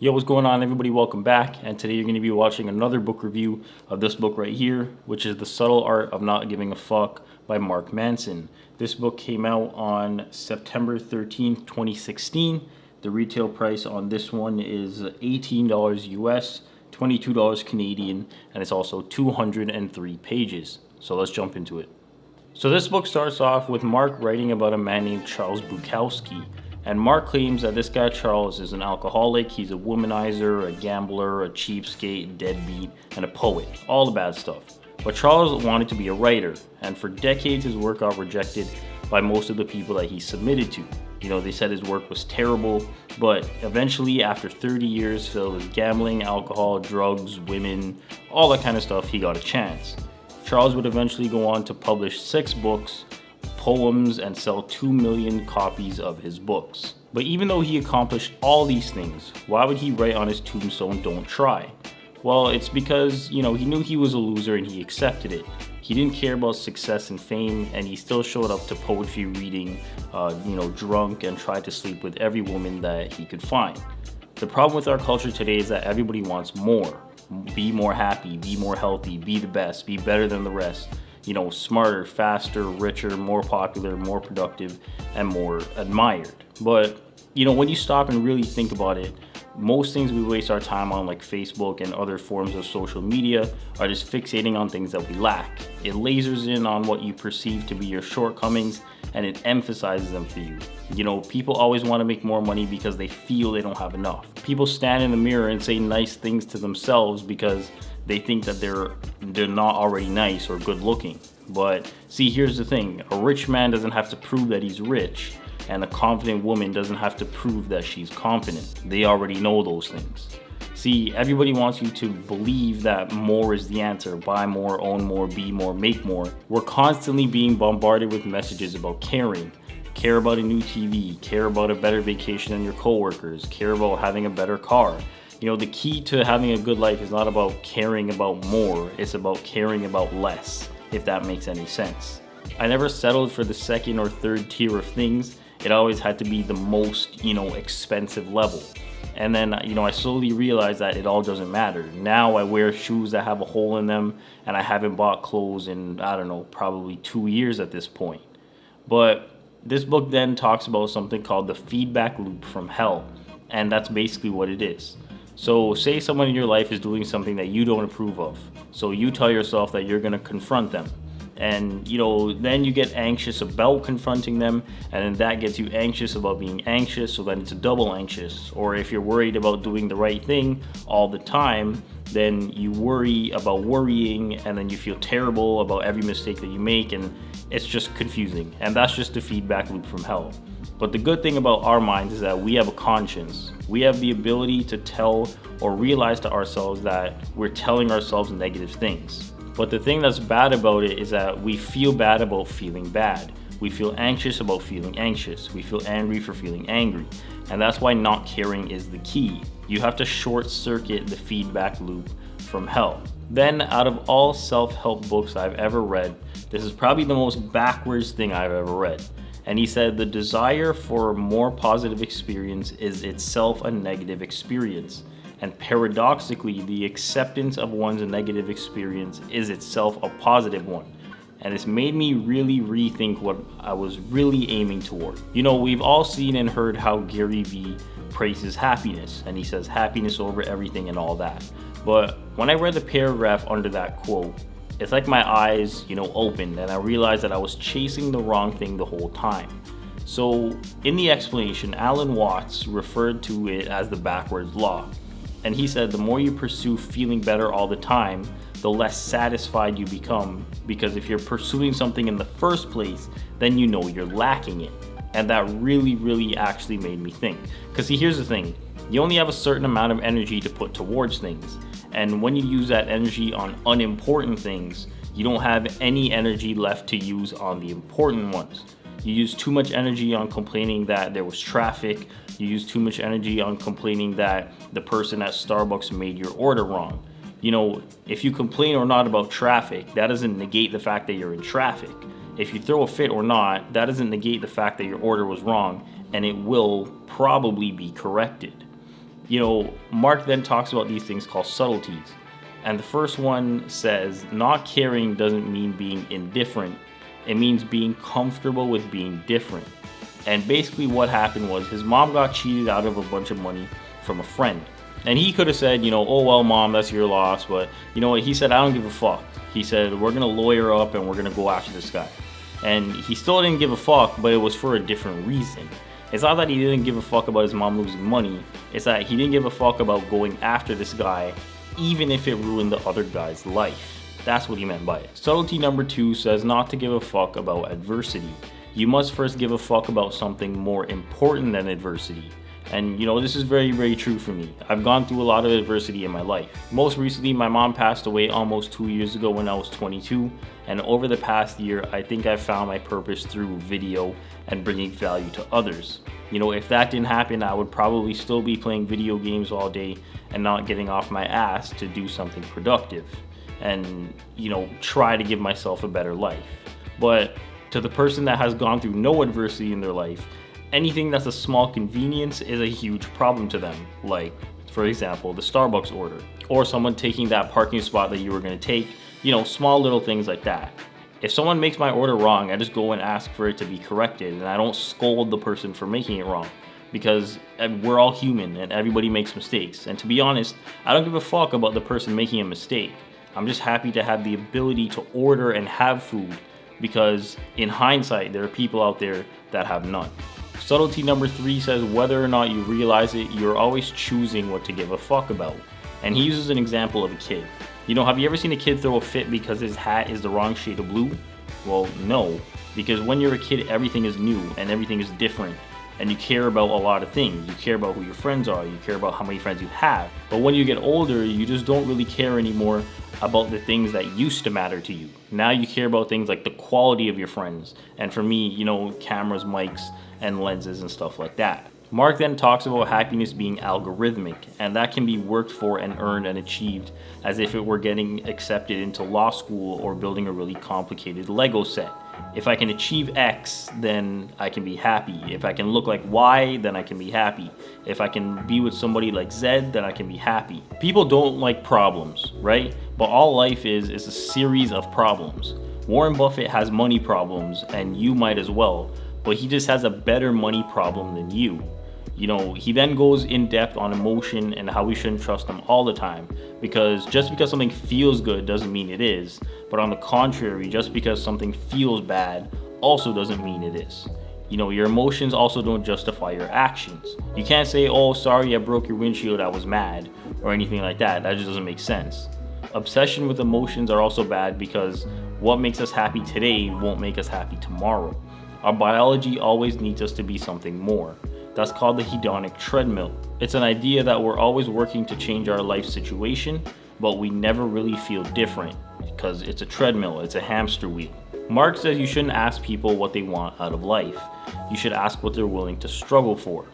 Yo, what's going on, everybody? Welcome back. And today you're going to be watching another book review of this book right here, which is The Subtle Art of Not Giving a Fuck by Mark Manson. This book came out on September 13th, 2016. The retail price on this one is $18 US, $22 Canadian, and it's also 203 pages. So let's jump into it. So this book starts off with Mark writing about a man named Charles Bukowski. And Mark claims that this guy Charles is an alcoholic, he's a womanizer, a gambler, a cheapskate, deadbeat, and a poet. All the bad stuff. But Charles wanted to be a writer, and for decades his work got rejected by most of the people that he submitted to. You know, they said his work was terrible, but eventually after 30 years filled with gambling, alcohol, drugs, women, all that kind of stuff, he got a chance. Charles would eventually go on to publish 6 books, poems, and sell 2 million copies of his books. But even though he accomplished all these things, why would he write on his tombstone, "Don't try"? Well, it's because, he knew he was a loser and he accepted it. He didn't care about success and fame, and he still showed up to poetry reading, drunk, and tried to sleep with every woman that he could find. The problem with our culture today is that everybody wants more. Be more happy, be more healthy, be the best, be better than the rest. Smarter, faster, richer, more popular, more productive, and more admired. But, when you stop and really think about it, most things we waste our time on, like Facebook and other forms of social media, are just fixating on things that we lack. It lasers in on what you perceive to be your shortcomings, and it emphasizes them for you. People always want to make more money because they feel they don't have enough. People stand in the mirror and say nice things to themselves because they think that they're not already nice or good looking. But see, here's the thing. A rich man doesn't have to prove that he's rich, and a confident woman doesn't have to prove that she's confident. They already know those things. See, everybody wants you to believe that more is the answer. Buy more, own more, be more, make more. We're constantly being bombarded with messages about caring. Care about a new TV, care about a better vacation than your coworkers, care about having a better car. The key to having a good life is not about caring about more, it's about caring about less, if that makes any sense. I never settled for the second or third tier of things. It always had to be the most, expensive level. And then, I slowly realized that it all doesn't matter. Now I wear shoes that have a hole in them, and I haven't bought clothes in, probably 2 years at this point. But this book then talks about something called the feedback loop from hell, and that's basically what it is. So say someone in your life is doing something that you don't approve of. So you tell yourself that you're going to confront them. And, then you get anxious about confronting them, and then that gets you anxious about being anxious, so then it's a double anxious. Or if you're worried about doing the right thing all the time, then you worry about worrying, and then you feel terrible about every mistake that you make, and it's just confusing. And that's just the feedback loop from hell. But the good thing about our minds is that we have a conscience. We have the ability to tell or realize to ourselves that we're telling ourselves negative things. But the thing that's bad about it is that we feel bad about feeling bad. We feel anxious about feeling anxious. We feel angry for feeling angry. And that's why not caring is the key. You have to short circuit the feedback loop from hell. Then, out of all self-help books I've ever read, this is probably the most backwards thing I've ever read. And he said the desire for a more positive experience is itself a negative experience. And paradoxically, the acceptance of one's negative experience is itself a positive one. And it's made me really rethink what I was really aiming toward. We've all seen and heard how Gary Vee praises happiness, and he says happiness over everything and all that. But when I read the paragraph under that quote, it's like my eyes, opened, and I realized that I was chasing the wrong thing the whole time. So in the explanation, Alan Watts referred to it as the backwards law. And he said the more you pursue feeling better all the time, the less satisfied you become, because if you're pursuing something in the first place, then you're lacking it. And that really actually made me think. Because see, here's the thing. You only have a certain amount of energy to put towards things. And when you use that energy on unimportant things, you don't have any energy left to use on the important ones. You use too much energy on complaining that there was traffic. You use too much energy on complaining that the person at Starbucks made your order wrong. If you complain or not about traffic, that doesn't negate the fact that you're in traffic. If you throw a fit or not, that doesn't negate the fact that your order was wrong, and it will probably be corrected. Mark then talks about these things called subtleties. And the first one says, not caring doesn't mean being indifferent. It means being comfortable with being different. And basically what happened was his mom got cheated out of a bunch of money from a friend. And he could have said, oh, well, mom, that's your loss. But you know what? He said, I don't give a fuck. He said, we're going to lawyer up and we're going to go after this guy. And he still didn't give a fuck, but it was for a different reason. It's not that he didn't give a fuck about his mom losing money. It's that he didn't give a fuck about going after this guy, even if it ruined the other guy's life. That's what he meant by it. Subtlety number 2 says not to give a fuck about adversity. You must first give a fuck about something more important than adversity. And this is very, very true for me. I've gone through a lot of adversity in my life. Most recently, my mom passed away almost 2 years ago when I was 22. And over the past year, I think I've found my purpose through video and bringing value to others. If that didn't happen, I would probably still be playing video games all day and not getting off my ass to do something productive and, try to give myself a better life. But to the person that has gone through no adversity in their life, anything that's a small convenience is a huge problem to them. Like, for example, the Starbucks order, or someone taking that parking spot that you were going to take, small little things like that. If someone makes my order wrong, I just go and ask for it to be corrected, and I don't scold the person for making it wrong, because we're all human and everybody makes mistakes. And to be honest, I don't give a fuck about the person making a mistake. I'm just happy to have the ability to order and have food, because in hindsight, there are people out there that have none. Subtlety number 3 says whether or not you realize it, you're always choosing what to give a fuck about. And he uses an example of a kid. Have you ever seen a kid throw a fit because his hat is the wrong shade of blue? Well, no, because when you're a kid, everything is new and everything is different. And you care about a lot of things. You care about who your friends are. You care about how many friends you have. But when you get older, you just don't really care anymore about the things that used to matter to you. Now you care about things like the quality of your friends. And for me, cameras, mics, and lenses and stuff like that. Mark then talks about happiness being algorithmic, and that can be worked for and earned and achieved as if it were getting accepted into law school or building a really complicated Lego set. If I can achieve X, then I can be happy. If I can look like Y, then I can be happy. If I can be with somebody like Z, then I can be happy. People don't like problems, right? But all life is a series of problems. Warren Buffett has money problems, and you might as well, but he just has a better money problem than you. He then goes in depth on emotion and how we shouldn't trust them all the time, because just because something feels good doesn't mean it is. But on the contrary, just because something feels bad also doesn't mean it is. Your emotions also don't justify your actions. You can't say, oh, sorry, I broke your windshield, I was mad, or anything like that. That just doesn't make sense. Obsession with emotions are also bad, because what makes us happy today won't make us happy tomorrow. Our biology always needs us to be something more. That's called the hedonic treadmill. It's an idea that we're always working to change our life situation, but we never really feel different because it's a treadmill, it's a hamster wheel. Mark says you shouldn't ask people what they want out of life. You should ask what they're willing to struggle for.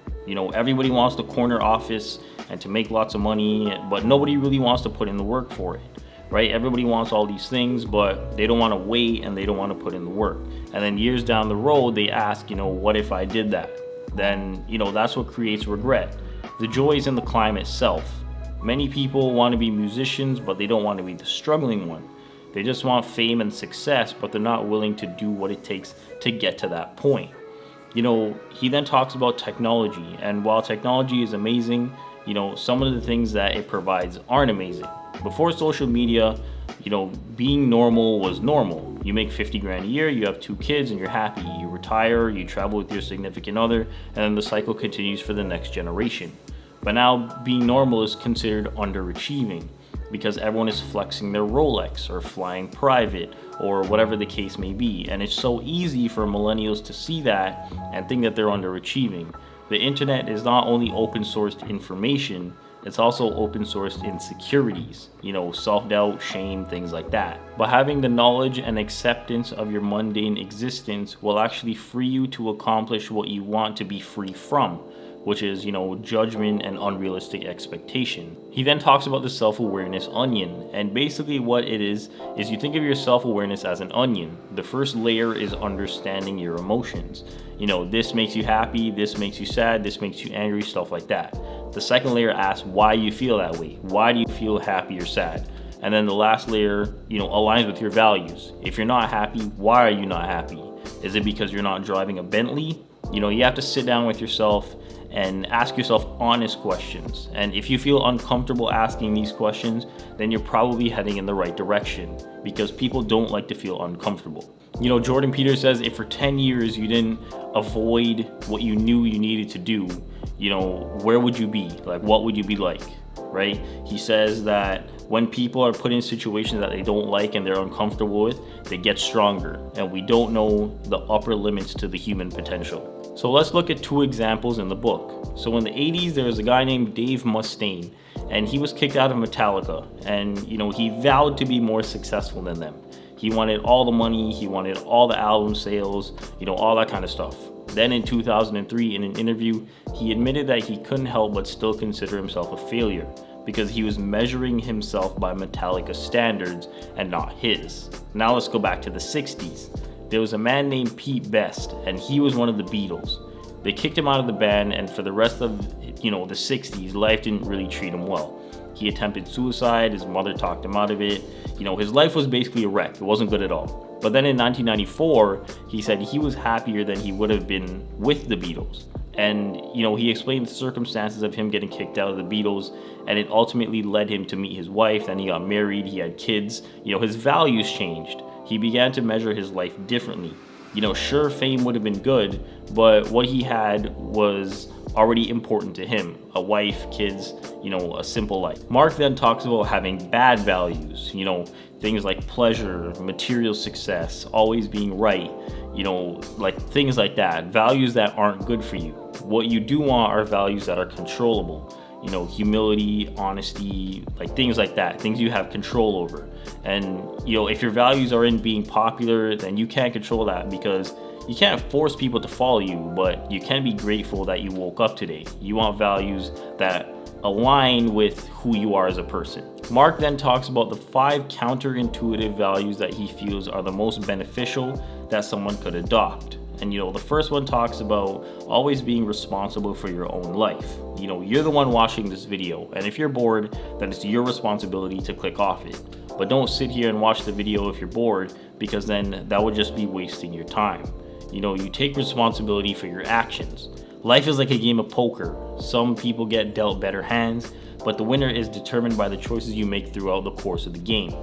Everybody wants the corner office and to make lots of money, but nobody really wants to put in the work for it. Right? Everybody wants all these things, but they don't want to wait and they don't want to put in the work. And then years down the road, they ask, what if I did that? Then, that's what creates regret. The joy is in the climb itself. Many people want to be musicians, but they don't want to be the struggling one. They just want fame and success, but they're not willing to do what it takes to get to that point. He then talks about technology, and while technology is amazing, some of the things that it provides aren't amazing. Before social media, being normal was normal. You make 50 grand a year, you have 2 kids, and you're happy. You retire, you travel with your significant other, and then the cycle continues for the next generation. But now being normal is considered underachieving because everyone is flexing their Rolex or flying private or whatever the case may be. And it's so easy for millennials to see that and think that they're underachieving. The internet is not only open sourced information, it's also open sourced insecurities, self-doubt, shame, things like that. But having the knowledge and acceptance of your mundane existence will actually free you to accomplish what you want to be free from, which is, judgment and unrealistic expectation. He then talks about the self-awareness onion, and basically what it is you think of your self-awareness as an onion. The first layer is understanding your emotions. This makes you happy, this makes you sad, this makes you angry, stuff like that. The second layer asks why you feel that way. Why do you feel happy or sad? And then the last layer, aligns with your values. If you're not happy, why are you not happy? Is it because you're not driving a Bentley? You have to sit down with yourself and ask yourself honest questions. And if you feel uncomfortable asking these questions, then you're probably heading in the right direction, because people don't like to feel uncomfortable. Jordan Peterson says if for 10 years you didn't avoid what you knew you needed to do, where would you be? Like, what would you be like? Right? He says that when people are put in situations that they don't like and they're uncomfortable with, they get stronger. And we don't know the upper limits to the human potential. So let's look at 2 examples in the book. So in the 80s, there was a guy named Dave Mustaine, and he was kicked out of Metallica. And, he vowed to be more successful than them. He wanted all the money, he wanted all the album sales, all that kind of stuff. Then in 2003, in an interview, he admitted that he couldn't help but still consider himself a failure, because he was measuring himself by Metallica standards and not his. Now let's go back to the 60s. There was a man named Pete Best, and he was one of the Beatles. They kicked him out of the band, and for the rest of the 60s, life didn't really treat him well. He attempted suicide, his mother talked him out of it. His life was basically a wreck. It wasn't good at all. But then in 1994, he said he was happier than he would have been with the Beatles. And, he explained the circumstances of him getting kicked out of the Beatles, and it ultimately led him to meet his wife. Then he got married, he had kids. His values changed. He began to measure his life differently. Sure, fame would have been good, but what he had was already important to him. A wife, kids, a simple life. Mark then talks about having bad values, things like pleasure, material success, always being right, like things like that. Values that aren't good for you. What you do want are values that are controllable. Humility, honesty, like things like that, things you have control over. And, if your values are in being popular, then you can't control that, because you can't force people to follow you, but you can be grateful that you woke up today. You want values that align with who you are as a person. Mark then talks about the 5 counterintuitive values that he feels are the most beneficial that someone could adopt. And the first one talks about always being responsible for your own life. You're the one watching this video, and if you're bored, then it's your responsibility to click off it. But don't sit here and watch the video if you're bored, because then that would just be wasting your time. You take responsibility for your actions. Life is like a game of poker. Some people get dealt better hands, but the winner is determined by the choices you make throughout the course of the game.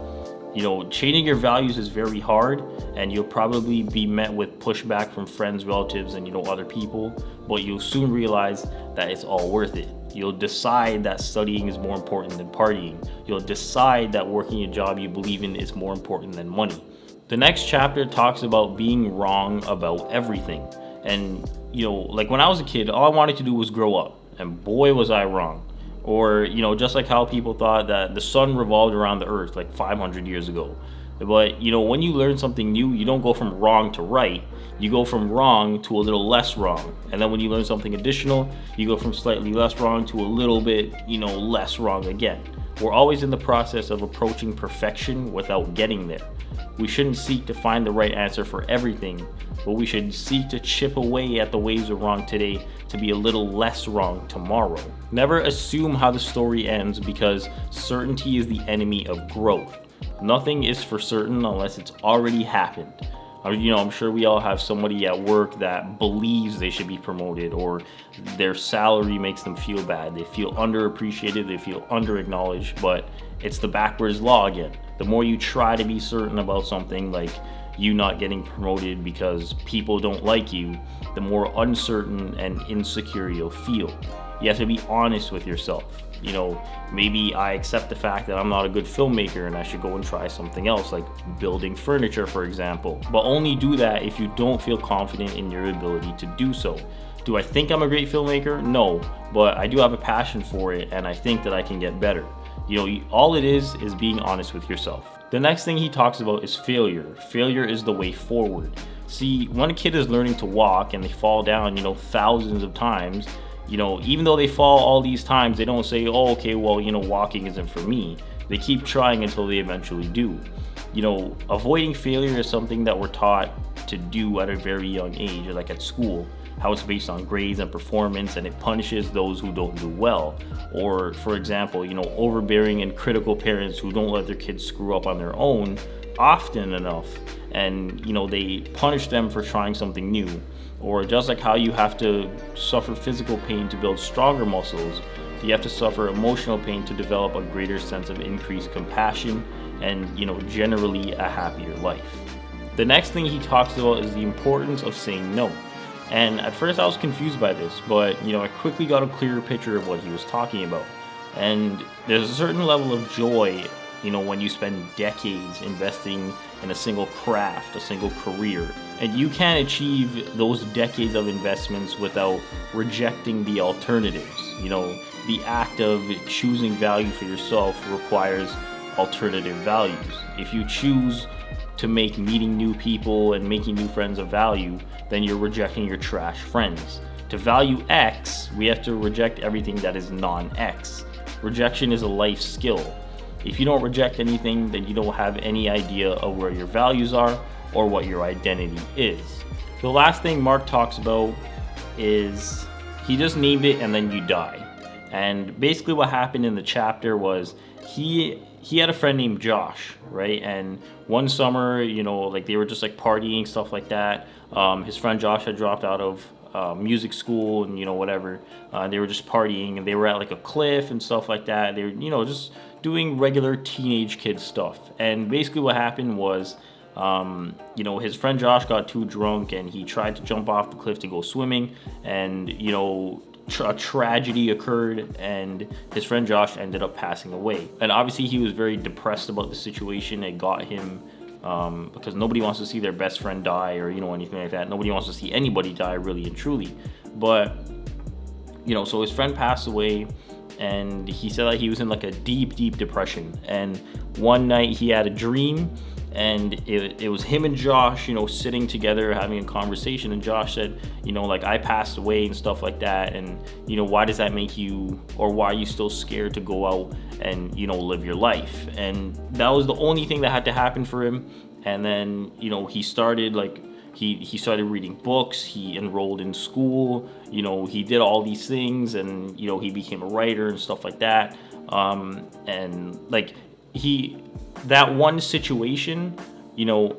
Changing your values is very hard, and you'll probably be met with pushback from friends, relatives, and other people, but you'll soon realize that it's all worth it. You'll decide that studying is more important than partying. You'll decide that working a job you believe in is more important than money. The next chapter talks about being wrong about everything. And, like when I was a kid, all I wanted to do was grow up, and boy was I wrong. Or, just like how people thought that the sun revolved around the earth like 500 years ago. But, when you learn something new, you don't go from wrong to right. You go from wrong to a little less wrong. And then when you learn something additional, you go from slightly less wrong to a little bit, less wrong again. We're always in the process of approaching perfection without getting there. We shouldn't seek to find the right answer for everything, but we should seek to chip away at the ways we're wrong today to be a little less wrong tomorrow. Never assume how the story ends, because certainty is the enemy of growth. Nothing is for certain unless it's already happened. I'm sure we all have somebody at work that believes they should be promoted, or their salary makes them feel bad. They feel underappreciated, they feel underacknowledged, but it's the backwards law again. The more you try to be certain about something, like you not getting promoted because people don't like you, the more uncertain and insecure you'll feel. You have to be honest with yourself. Maybe I accept the fact that I'm not a good filmmaker and I should go and try something else, like building furniture, for example. But only do that if you don't feel confident in your ability to do so. Do I think I'm a great filmmaker? No, but I do have a passion for it, and I think that I can get better. All it is being honest with yourself. The next thing he talks about is failure. Failure is the way forward. See, when a kid is learning to walk and they fall down, thousands of times, even though they fall all these times, they don't say, oh, okay, well, walking isn't for me. They keep trying until they eventually do. Avoiding failure is something that we're taught to do at a very young age, like at school. how it's based on grades and performance, and it punishes those who don't do well. Or, for example, overbearing and critical parents who don't let their kids screw up on their own often enough, and they punish them for trying something new. Or just like how you have to suffer physical pain to build stronger muscles, you have to suffer emotional pain to develop a greater sense of increased compassion and generally a happier life. The next thing he talks about is the importance of saying no. And at first I was confused by this, but I quickly got a clearer picture of what he was talking about. And there's a certain level of joy when you spend decades investing in a single craft, a single career. And you can't achieve those decades of investments without rejecting the alternatives. The act of choosing value for yourself requires alternative values. If you choose to make meeting new people and making new friends of value, then you're rejecting your trash friends. To value X, we have to reject everything that is non-X. Rejection is a life skill. If you don't reject anything, then you don't have any idea of where your values are or what your identity is. The last thing Mark talks about is he just named it and then you die. And basically what happened in the chapter was he had a friend named Josh, right? And one summer, they were just partying, stuff like that. His friend Josh had dropped out of music school and whatever. They were just partying and they were at a cliff and stuff like that. They were just doing regular teenage kid stuff. And basically what happened was his friend Josh got too drunk and he tried to jump off the cliff to go swimming, and a tragedy occurred and his friend Josh ended up passing away. And obviously he was very depressed about the situation. It got him because nobody wants to see their best friend die or anything like that. Nobody wants to see anybody die, really and truly. But so his friend passed away, and he said that he was in a deep depression. And one night he had a dream, and it was him and Josh, sitting together having a conversation. And Josh said, I passed away and stuff like that. And, why does that make you, or why are you still scared to go out and, live your life? And that was the only thing that had to happen for him. And then, he started he started reading books, he enrolled in school, he did all these things, and, he became a writer and stuff like that. That one situation,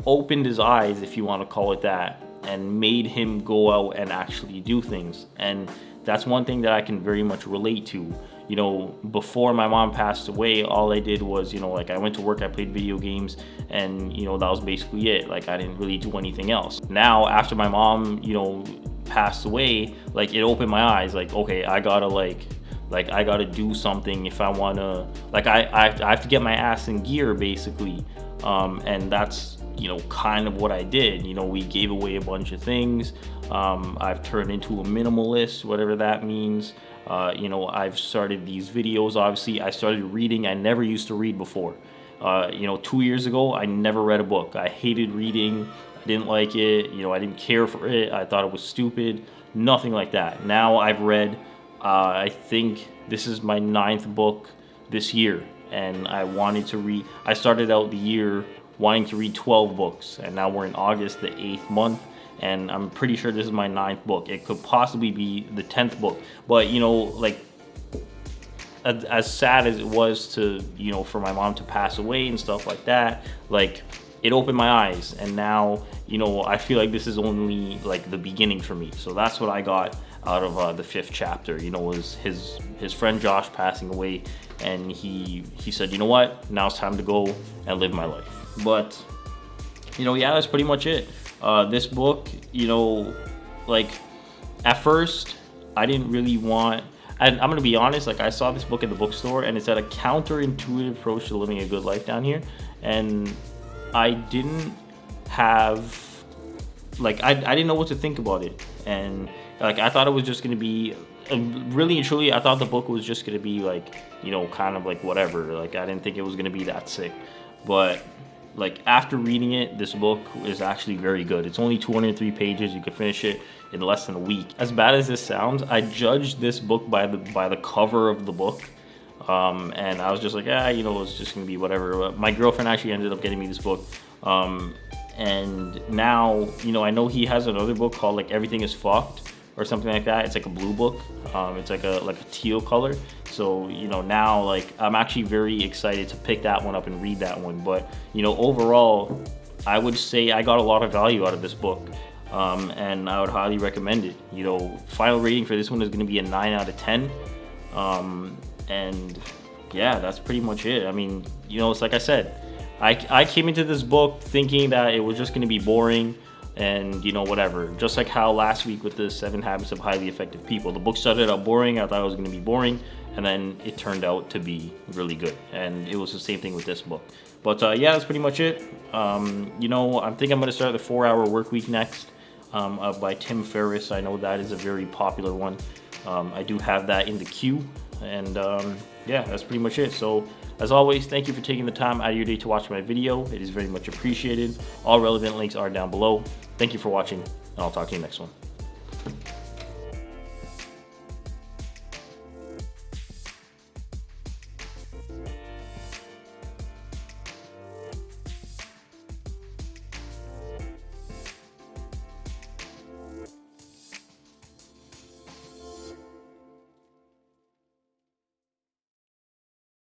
opened his eyes, if you want to call it that, and made him go out and actually do things. And that's one thing that I can very much relate to. Before my mom passed away, all I did was, I went to work, I played video games, and, that was basically it. I didn't really do anything else. Now, after my mom, passed away, it opened my eyes. Okay, I gotta, I gotta do something if I wanna, I have to get my ass in gear, basically. And that's, kind of what I did. We gave away a bunch of things. I've turned into a minimalist, whatever that means. I've started these videos. Obviously, I started reading. I never used to read before. 2 years ago, I never read a book. I hated reading. I didn't like it. I didn't care for it. I thought it was stupid. Nothing like that. Now I've read, I think this is my 9th book this year. And I wanted to read, I started out the year wanting to read 12 books. And now we're in August, the 8th month. And I'm pretty sure this is my 9th book. It could possibly be the 10th book. But, as sad as it was to, for my mom to pass away and stuff like that, it opened my eyes. And now, I feel like this is only the beginning for me. So that's what I got out of the 5th chapter, was his friend Josh passing away. And he said, you know what, now it's time to go and live my life. But, yeah, that's pretty much it. This book, at first, I didn't really want, and I'm going to be honest, I saw this book at the bookstore, and it said a counterintuitive approach to living a good life down here, and I didn't have, I didn't know what to think about it, and, I thought it was just going to be, really and truly, I thought the book was just going to be, kind of whatever, I didn't think it was going to be that sick, but after reading it, this book is actually very good. It's only 203 pages. You can finish it in less than a week. As bad as this sounds, I judged this book by the cover of the book. And I was just it's just gonna be whatever. My girlfriend actually ended up getting me this book. And now, I know he has another book called Everything is Fucked, or something like that. It's like a blue book. It's like a teal color. So, you know, now like I'm actually very excited to pick that one up and read that one. But, you know, overall, I would say I got a lot of value out of this book. And I would highly recommend it. You know, final rating for this one is going to be a 9 out of 10. And yeah, that's pretty much it. I mean, you know, it's like I said, I came into this book thinking that it was just going to be boring and, you know, whatever. Just like how last week with the 7 Habits of Highly Effective People, the book started out boring. I thought it was going to be boring, and then it turned out to be really good. And it was the same thing with this book. But yeah, that's pretty much it. You know, I think I'm going to start the 4-Hour Workweek next, by Tim Ferriss. I know that is a very popular one. I do have that in the queue. And yeah, that's pretty much it. So as always, thank you for taking the time out of your day to watch my video. It is very much appreciated. All relevant links are down below. Thank you for watching, and I'll talk to you next one.